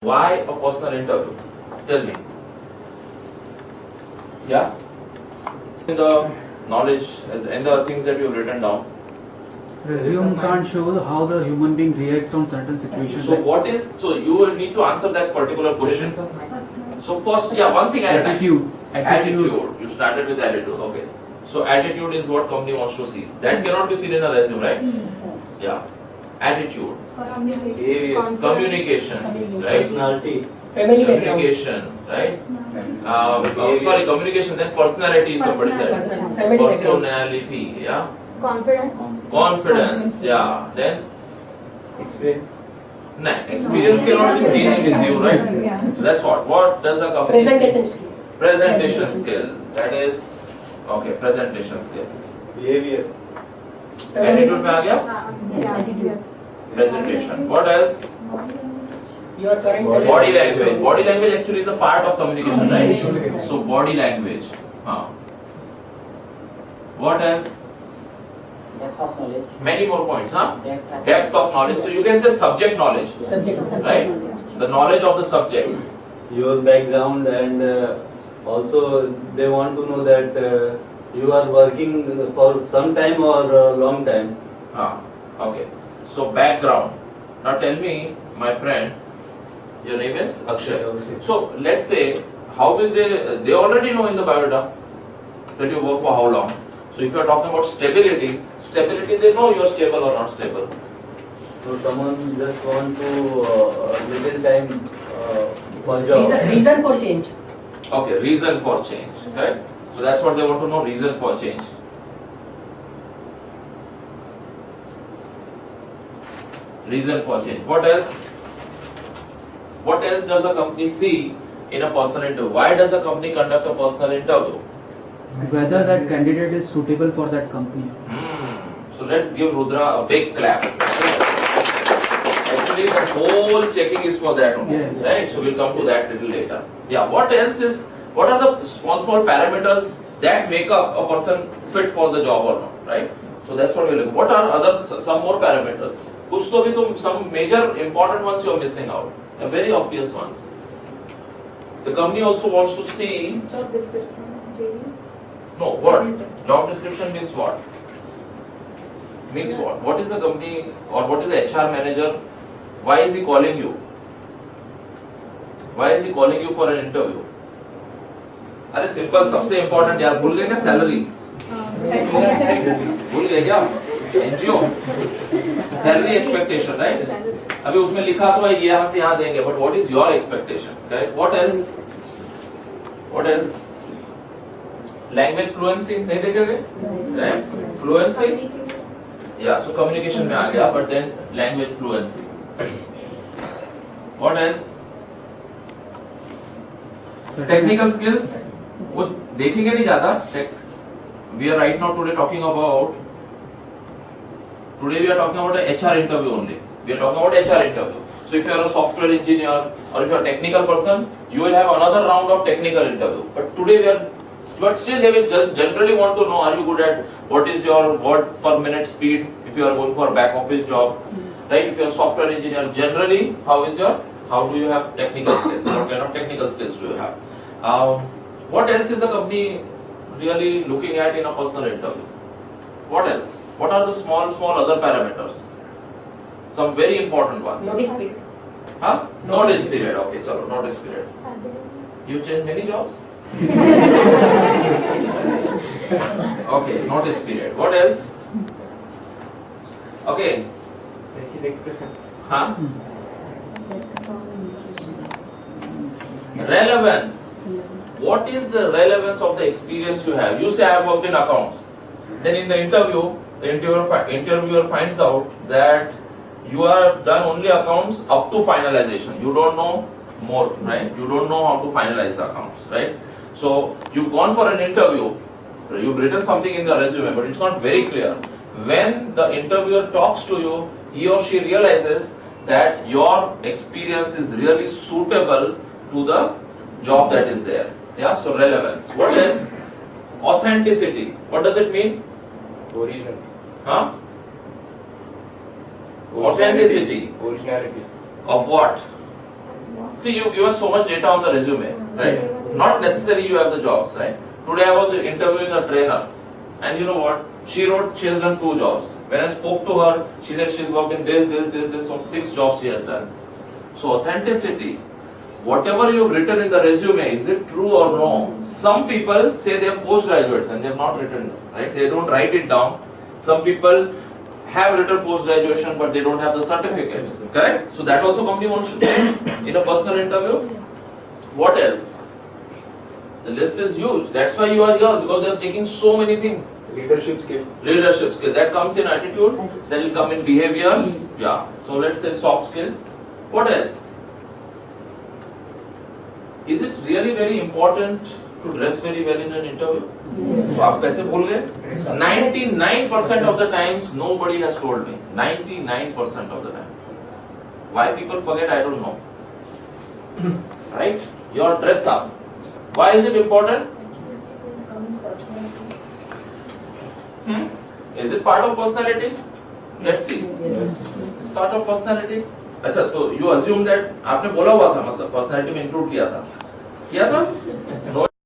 Why a personal interview? Tell me. Yeah? In the knowledge and the things that you've written down. Resume can't show how the human being reacts on certain situations. So you will need to answer that particular question. So first, one thing at a time. Attitude. You started with attitude. Okay. So attitude is what company wants to see. That cannot be seen in a resume, right? Yeah. Attitude. Communication. Right? Personality. Communication, right? Sorry, communication, then personality, somebody said. Personality, yeah? Confidence, yeah. Then? Experience. No, experience cannot be seen with you, right? So that's what? What does a company Presentation see? skill. Presentation skill. That is, okay, presentation skill. Behavior. Attitude में आ गया? Presentation. What else? Your current Body language. Body language actually is a part of communication, right? So body language. What else? Depth of knowledge. Many more points, huh? Depth of knowledge. So you can say subject knowledge, right? The knowledge of the subject. Your background, and also they want to know that you are working for some time or a long time. Okay. So background. Now tell me, my friend, your name is Akshay. So let's say, how will they already know in the biodata that you work for how long. So if you are talking about stability, they know you are stable or not stable. So someone just want to little time for job. Reason for change. Okay, reason for change, correct? So that's what they want to know, reason for change. Reason for change. What else? What else does a company see in a personal interview? Why does a company conduct a personal interview? Whether that candidate is suitable for that company. So let's give Rudra a big clap. Actually, the whole checking is for that only, right? So we'll come to that little later. Yeah. What else is? What are the small parameters that make up a person fit for the job or not, right? So that's what we're looking. What are some more parameters? कुछ तो भी तुम some major important ones you're missing out. Very obvious ones. The company also wants to see. Job description, JD. No, what? Job description means what? Means what? What is the company or what is the HR manager? Why is he calling you? Why is he calling you for an interview? अरे simple सबसे important यार भूल गए क्या salary भूल गए क्या NGO salary expectation right अभी उसमें लिखा तो है ये यहाँ से यहाँ देंगे but what is your expectation right what else language fluency नहीं देखेंगे राइट फ्लुएंसी या सो कम्युनिकेशन में आ गया but then language fluency what else technical skills वो देखेंगे नहीं ज्यादा we are right now today talking about a HR interview only. We are talking about HR interview. So if you are a software engineer or if you are a technical person, you will have another round of technical interview. But today but still they will just generally want to know, are you good at what is your words per minute speed if you are going for a back office job, right? If you are a software engineer, generally how do you have technical skills? What kind of technical skills do you have? What else is the company really looking at in a personal interview? What else? What are the small other parameters? Some very important ones. Notice period. Huh? Notice period. Okay, chalo, notice period. You changed many jobs? Okay, notice period. What else? Okay. Facial expressions. Huh? Relevance. What is the relevance of the experience you have? You say I have worked in accounts. Then in the interview, the interviewer finds out that you have done only accounts up to finalization. You don't know more, right? You don't know how to finalize the accounts, right? So you've gone for an interview, you've written something in the resume, but it's not very clear. When the interviewer talks to you, he or she realizes that your experience is really suitable to the job that is there. Yeah, so relevance. What else? Authenticity. What does it mean? Original. Huh? Authenticity. Originality. Of what? See, you given so much data on the resume, right? Not necessarily you have the jobs, right? Today I was interviewing a trainer, and you know what? She wrote she has done 2 jobs. When I spoke to her, she said she's worked in this, so 6 jobs she has done. So authenticity, whatever you've written in the resume, is it true or no? Some people say they are postgraduates and they have not written, right? They don't write it down. Some people have written post-graduation but they don't have the certificates, correct? So that also company wants to check in a personal interview. What else? The list is huge. That's why you are here, because they are checking so many things. Leadership skill. Leadership skill, that comes in attitude, that will come in behavior. Yeah. So let's say soft skills. What else? Is it really very important to dress very well in an interview? So आप कैसे भूल गए? 99% of the times nobody has told me. 99% of the time. Why people forget, I don't know. Right? Your dress up. Why is it important? Is it part of personality? Let's see. It's part of personality. अच्छा, तो you assume that आपने बोला हुआ था, मतलब personality में include किया था? No.